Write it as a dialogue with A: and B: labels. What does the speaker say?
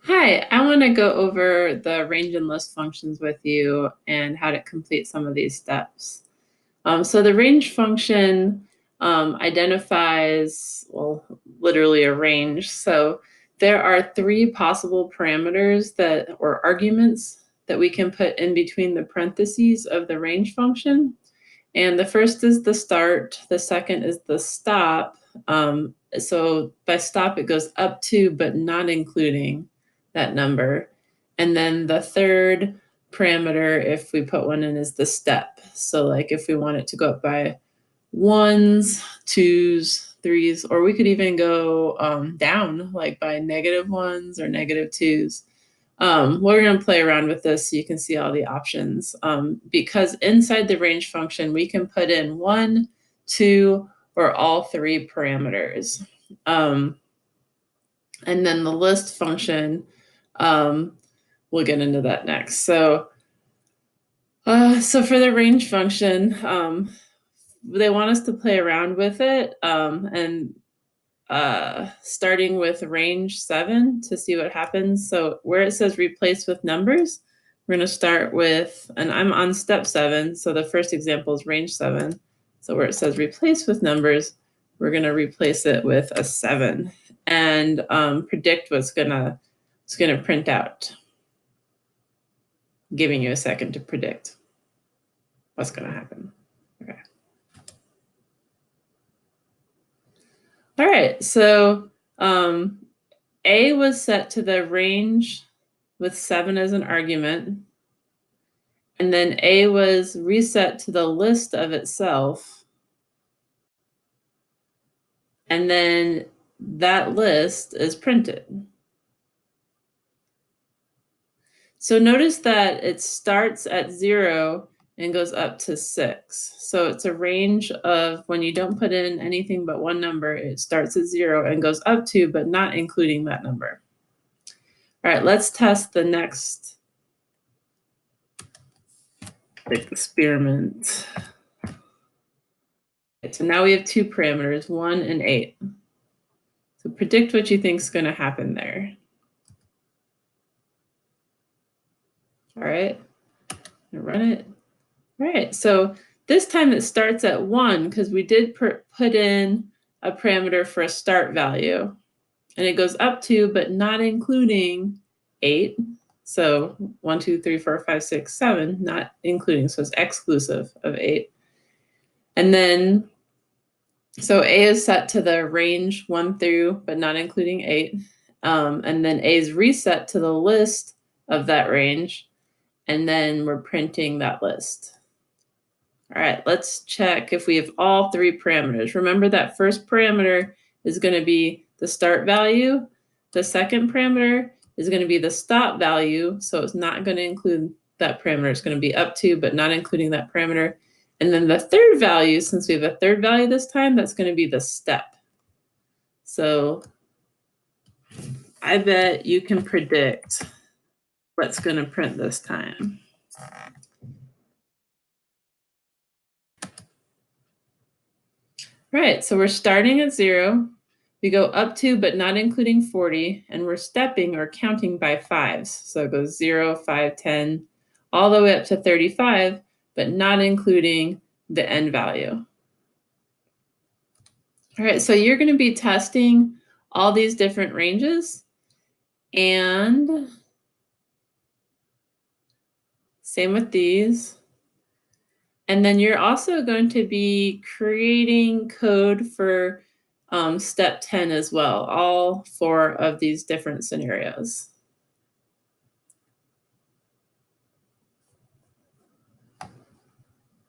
A: Hi, I want to go over the range and list functions with you and how to complete some of these steps. So the range function identifies, well, literally a range. So there are three possible parameters or arguments that we can put in between the parentheses of the range function. And the first is the start, the second is the stop. So by stop, it goes up to, but not including that number. And then the third parameter, if we put one in, is the step. So like if we want it to go up by ones, twos, threes, or we could even go down like by -1s or -2s. We're going to play around with this so you can see all the options. Because inside the range function, we can put in 1, 2, or all three parameters. And then the list function, we'll get into that next. So for the range function, they want us to play around with it and starting with range 7 to see what happens. So where it says replace with numbers, we're going to start with, and I'm on step 7. So the first example is range 7. So where it says replace with numbers, we're going to replace it with a 7 and predict what's going to print out. Giving you a second to predict what's going to happen. Okay. All right, so A was set to the range with 7 as an argument. And then A was reset to the list of itself. And then that list is printed. So notice that it starts at 0 and goes up to 6. So it's a range of when you don't put in anything but one number, it starts at 0 and goes up to, but not including that number. All right, let's test the next experiment. Okay, so now we have two parameters, 1 and 8. So predict what you think is going to happen there. All right, run it. All right, so this time it starts at 1 because we did put in a parameter for a start value. And it goes up to, but not including 8. So 1, 2, 3, 4, 5, 6, 7, not including, so it's exclusive of 8. And then, so A is set to the range 1 through, but not including 8. And then A is reset to the list of that range. And then we're printing that list. All right, let's check if we have all three parameters. Remember that first parameter is going to be the start value. The second parameter is going to be the stop value. So it's not going to include that parameter. It's going to be up to, but not including that parameter. And then the third value, since we have a third value this time, that's going to be the step. So I bet you can predict what's going to print this time. Right, so we're starting at 0. We go up to, but not including 40, and we're stepping or counting by 5s. So it goes 0, 5, 10, all the way up to 35, but not including the end value. All right, so you're going to be testing all these different ranges, and same with these. And then you're also going to be creating code for step 10 as well, all 4 of these different scenarios.